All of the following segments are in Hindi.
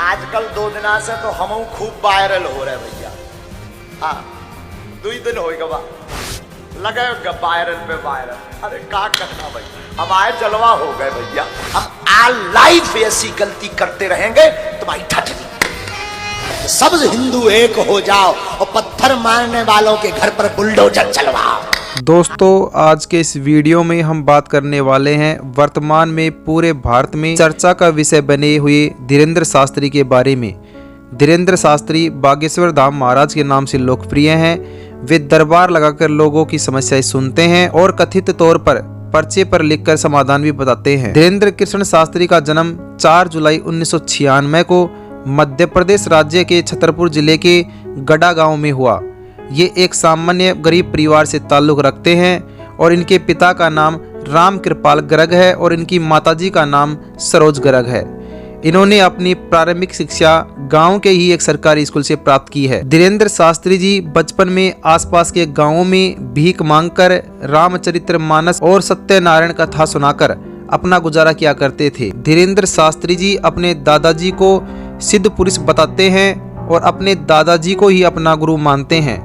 आजकल 2 दिना से तो हम खूब वायरल हो रहे भैया। हाँ 2 दिन हो गवा लगे वायरल पे वायरल। अरे का कहना भाई, हमारे जलवा हो गए भैया। हम ऑल लाइफ ऐसी गलती करते रहेंगे तुम्हारी ठठनी। सब हिंदू एक हो जाओ और पत्थर मारने वालों के घर पर बुलडोजर चलवाओ। दोस्तों आज के इस वीडियो में हम बात करने वाले हैं वर्तमान में पूरे भारत में चर्चा का विषय बने हुए धीरेंद्र शास्त्री के बारे में। धीरेंद्र शास्त्री बागेश्वर धाम महाराज के नाम से लोकप्रिय हैं। वे दरबार लगाकर लोगों की समस्याएं सुनते हैं और कथित तौर पर पर्चे पर लिखकर समाधान भी बताते हैं। धीरेंद्र कृष्ण शास्त्री का जन्म 4 जुलाई 1996 को मध्य प्रदेश राज्य के छतरपुर जिले के गड़ा गांव में हुआ। ये एक सामान्य गरीब परिवार से ताल्लुक़ रखते हैं और इनके पिता का नाम राम कृपाल गर्ग है और इनकी माताजी का नाम सरोज गर्ग है। इन्होंने अपनी प्रारंभिक शिक्षा गांव के ही एक सरकारी स्कूल से प्राप्त की है। धीरेंद्र शास्त्री जी बचपन में आसपास के गांवों में भीख मांगकर रामचरितमानस और सत्यनारायण कथा सुनाकर अपना गुजारा किया करते थे। धीरेंद्र शास्त्री जी अपने दादाजी को सिद्ध पुरुष बताते हैं और अपने दादाजी को ही अपना गुरु मानते हैं।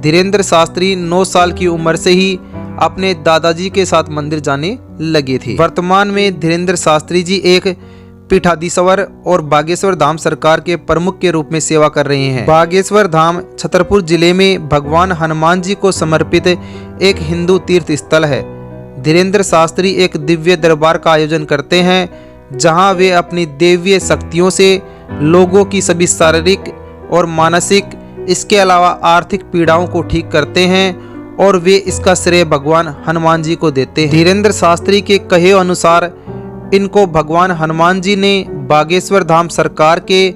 धीरेंद्र शास्त्री 9 साल की उम्र से ही अपने दादाजी के साथ मंदिर जाने लगे थे। वर्तमान में धीरेंद्र शास्त्री जी एक पीठाधीश्वर और बागेश्वर धाम सरकार के प्रमुख के रूप में सेवा कर रहे हैं। बागेश्वर धाम छतरपुर जिले में भगवान हनुमान जी को समर्पित एक हिंदू तीर्थ स्थल है। धीरेंद्र शास्त्री एक दिव्य दरबार का आयोजन करते हैं जहां वे अपनी दैवीय शक्तियों से लोगों की सभी शारीरिक और मानसिक इसके अलावा आर्थिक पीड़ाओं को ठीक करते हैं और वे इसका श्रेय भगवान हनुमान जी को देते हैं। धीरेंद्र शास्त्री के कहे अनुसार इनको भगवान हनुमान जी ने बागेश्वर धाम सरकार के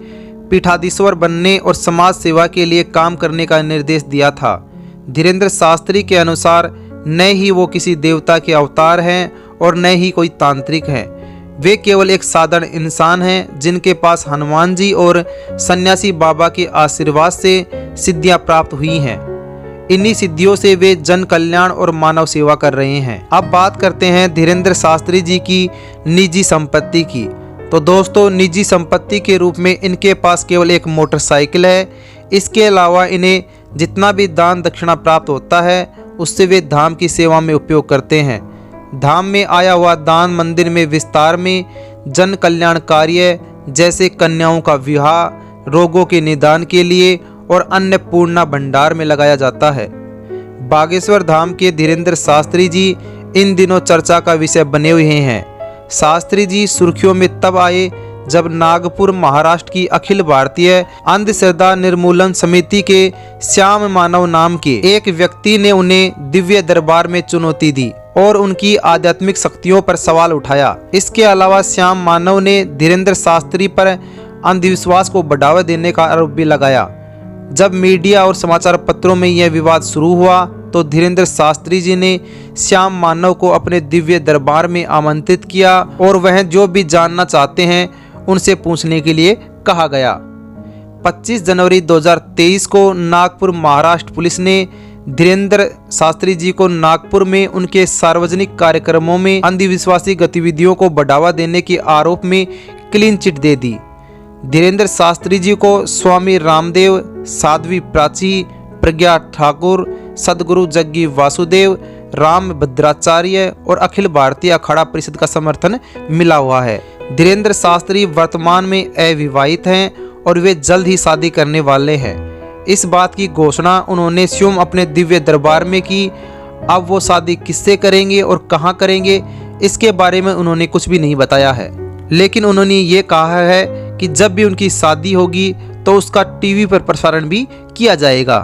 पीठाधीश्वर बनने और समाज सेवा के लिए काम करने का निर्देश दिया था। धीरेंद्र शास्त्री के अनुसार न ही वो किसी देवता के अवतार हैं और न ही कोई तांत्रिक हैं। वे केवल एक साधारण इंसान हैं जिनके पास हनुमान जी और सन्यासी बाबा के आशीर्वाद से सिद्धियां प्राप्त हुई हैं। इन्हीं सिद्धियों से वे जन कल्याण और मानव सेवा कर रहे हैं। अब बात करते हैं धीरेंद्र शास्त्री जी की निजी संपत्ति की। तो दोस्तों निजी संपत्ति के रूप में इनके पास केवल एक मोटरसाइकिल है। इसके अलावा इन्हें जितना भी दान दक्षिणा प्राप्त होता है उससे वे धाम की सेवा में उपयोग करते हैं। धाम में आया हुआ दान मंदिर में विस्तार में जन कल्याण कार्य जैसे कन्याओं का विवाह, रोगों के निदान के लिए और अन्य पूर्णा भंडार में लगाया जाता है। बागेश्वर धाम के धीरेंद्र शास्त्री जी इन दिनों चर्चा का विषय बने हुए हैं। शास्त्री जी सुर्खियों में तब आए जब नागपुर महाराष्ट्र की अखिल भारतीय अंधश्रद्धा निर्मूलन समिति के श्याम मानव नाम के एक व्यक्ति ने उन्हें दिव्य दरबार में चुनौती दी और उनकी आध्यात्मिक शक्तियों पर सवाल उठाया। इसके अलावा श्याम मानव ने धीरेंद्र शास्त्री पर अंधविश्वास को बढ़ावा देने का आरोप भी लगाया। जब मीडिया और समाचार पत्रों में यह विवाद शुरू हुआ तो धीरेंद्र शास्त्री जी ने श्याम मानव को अपने दिव्य दरबार में आमंत्रित किया और वह जो भी जानना चाहते हैं उनसे पूछने के लिए कहा गया। 25 जनवरी 2023 को नागपुर महाराष्ट्र पुलिस ने धीरेंद्र शास्त्री जी को नागपुर में उनके सार्वजनिक कार्यक्रमों में अंधविश्वासी गतिविधियों को बढ़ावा देने के आरोप में क्लीन चिट दे दी। धीरेंद्र शास्त्री जी को स्वामी रामदेव, साध्वी प्राची, प्रज्ञा ठाकुर, सदगुरु जग्गी वासुदेव, राम भद्राचार्य और अखिल भारतीय अखाड़ा परिषद का समर्थन मिला हुआ है। धीरेंद्र शास्त्री वर्तमान में अविवाहित हैं और वे जल्द ही शादी करने वाले हैं। इस बात की घोषणा उन्होंने स्वयं अपने दिव्य दरबार में की। अब वो शादी किससे करेंगे और कहां करेंगे इसके बारे में उन्होंने कुछ भी नहीं बताया है, लेकिन उन्होंने ये कहा है कि जब भी उनकी शादी होगी तो उसका टीवी पर प्रसारण भी किया जाएगा।